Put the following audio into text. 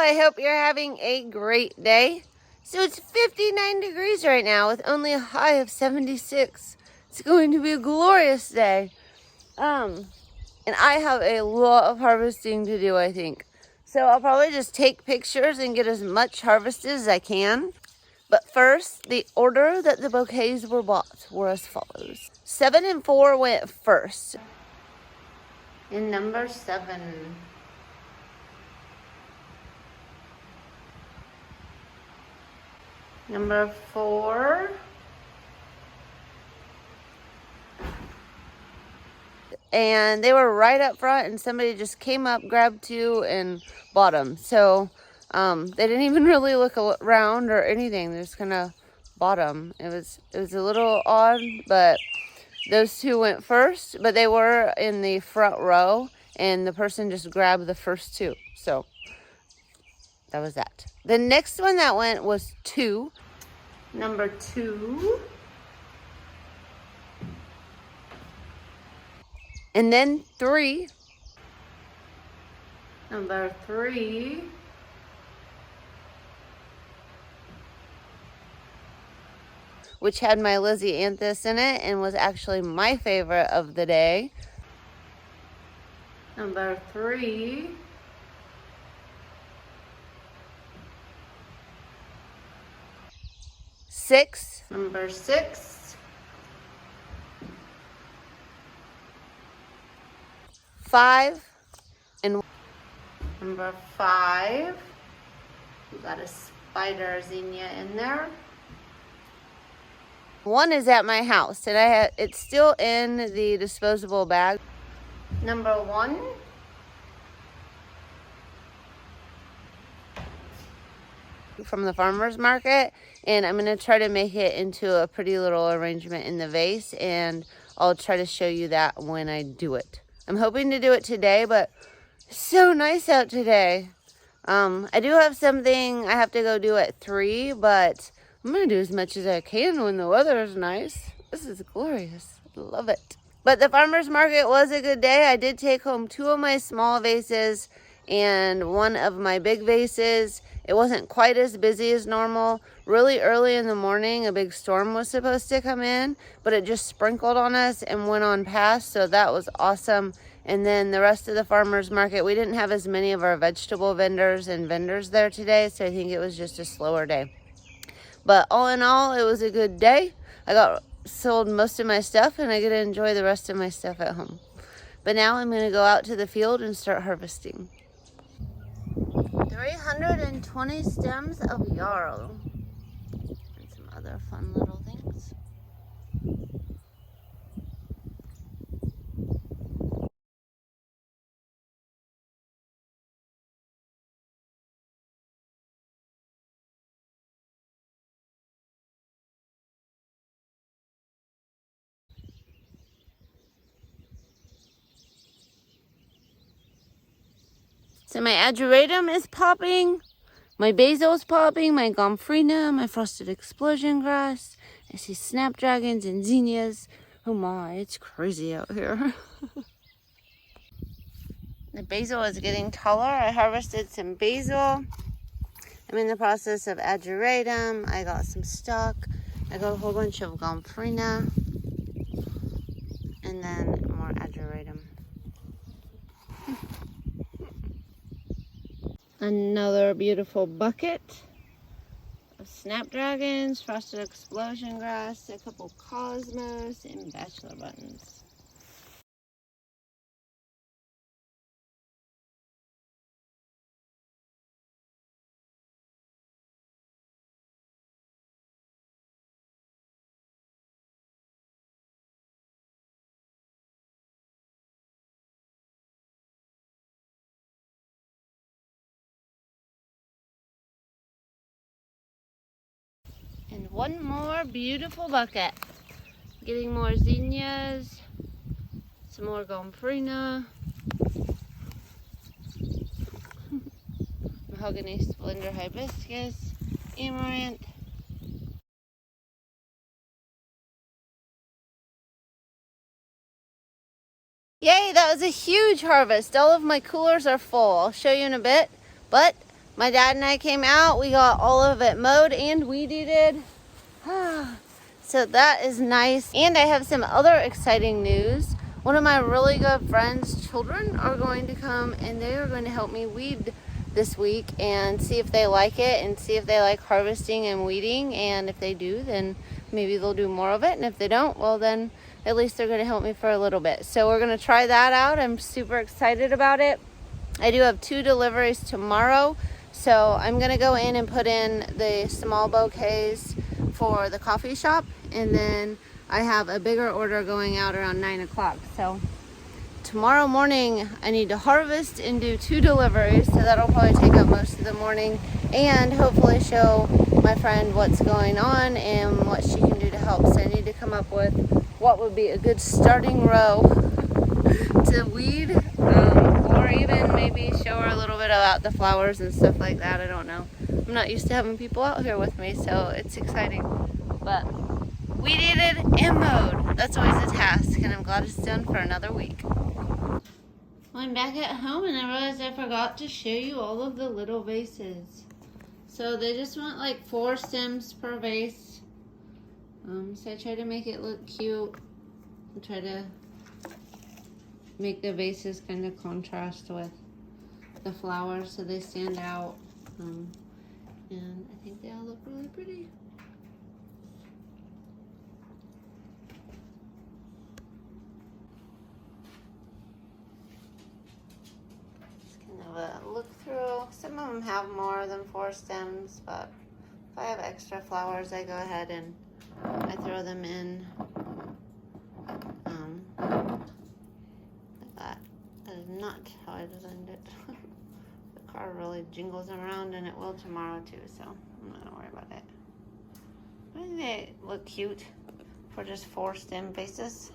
I hope you're having a great day. So it's 59 degrees right now with only a high of 76. It's going to be a glorious day. And I have a lot of harvesting to do, I think. So I'll probably just take pictures and get as much harvested as I can. But first, the order that the bouquets were bought were as follows. 7 and 4 went first. And number 7. Number 4. And they were right up front, and somebody just came up, grabbed 2, and bought them. So they didn't even really look around or anything. They just kind of bought them. It was a little odd, but those 2 went first. But they were in the front row, and the person just grabbed the first 2. So that was that. The next one that went was 2. Number 2. And then 3. Number 3. Which had my lisianthus in it and was actually my favorite of the day. Number 3. Six. Number 6. 5. And number 5. We got a spider zinnia in there. 1 is at my house, and it's still in the disposable bag. Number 1. From the farmer's market, and I'm going to try to make it into a pretty little arrangement in the vase, and I'll try to show you that when I do it. I'm hoping to do it today, but it's so nice out today. I do have something I have to go do at 3, but I'm going to do as much as I can when the weather is nice. This is glorious. I love it. But the farmer's market was a good day. I did take home 2 of my small vases and 1 of my big vases. It wasn't quite as busy as normal. Really early in the morning, a big storm was supposed to come in, but it just sprinkled on us and went on past, so that was awesome. And then the rest of the farmer's market, we didn't have as many of our vegetable vendors there today, so I think it was just a slower day. But all in all, it was a good day. I sold most of my stuff, and I get to enjoy the rest of my stuff at home. But now I'm going to go out to the field and start harvesting. 320 stems of yarrow and some other fun little things. So my ageratum is popping. My basil is popping, my gomphrena, my frosted explosion grass. I see snapdragons and zinnias. Oh my, it's crazy out here. The basil is getting taller. I harvested some basil. I'm in the process of ageratum. I got some stock. I got a whole bunch of gomphrena. And then more ageratum. Another beautiful bucket of snapdragons, frosted explosion grass, a couple cosmos, and bachelor buttons. And one more beautiful bucket. Getting more zinnias, some more gomphrena, mahogany splendor hibiscus, amaranth. Yay, that was a huge harvest. All of my coolers are full. I'll show you in a bit. But My dad and I came out. We got all of it mowed and weeded. So that is nice. And I have some other exciting news. One of my really good friends' children are going to come and they are going to help me weed this week and see if they like it and see if they like harvesting and weeding. And if they do, then maybe they'll do more of it. And if they don't, well then at least they're going to help me for a little bit. So we're going to try that out. I'm super excited about it. I do have 2 deliveries tomorrow. So I'm going to go in and put in the small bouquets for the coffee shop. And then I have a bigger order going out around 9 o'clock. So tomorrow morning I need to harvest and do 2 deliveries. So that'll probably take up most of the morning. And hopefully show my friend what's going on and what she can do to help. So I need to come up with what would be a good starting row to weed. Or even maybe show her a little bit about the flowers and stuff like that. I don't know. I'm not used to having people out here with me, so it's exciting. But weeded and mowed. That's always a task, and I'm glad it's done for another week. Well, I'm back at home, and I realized I forgot to show you all of the little vases. So they just want like 4 stems per vase. So I try to make it look cute. I try to make the vases kind of contrast with the flowers so they stand out. And I think they all look really pretty. Just kind of a look through. Some of them have more than 4 stems, but if I have extra flowers, I go ahead and I throw them in. Not how I designed it. The car really jingles them around, and it will tomorrow too, so I'm not gonna worry about it. I think they look cute for just 4 stem vases.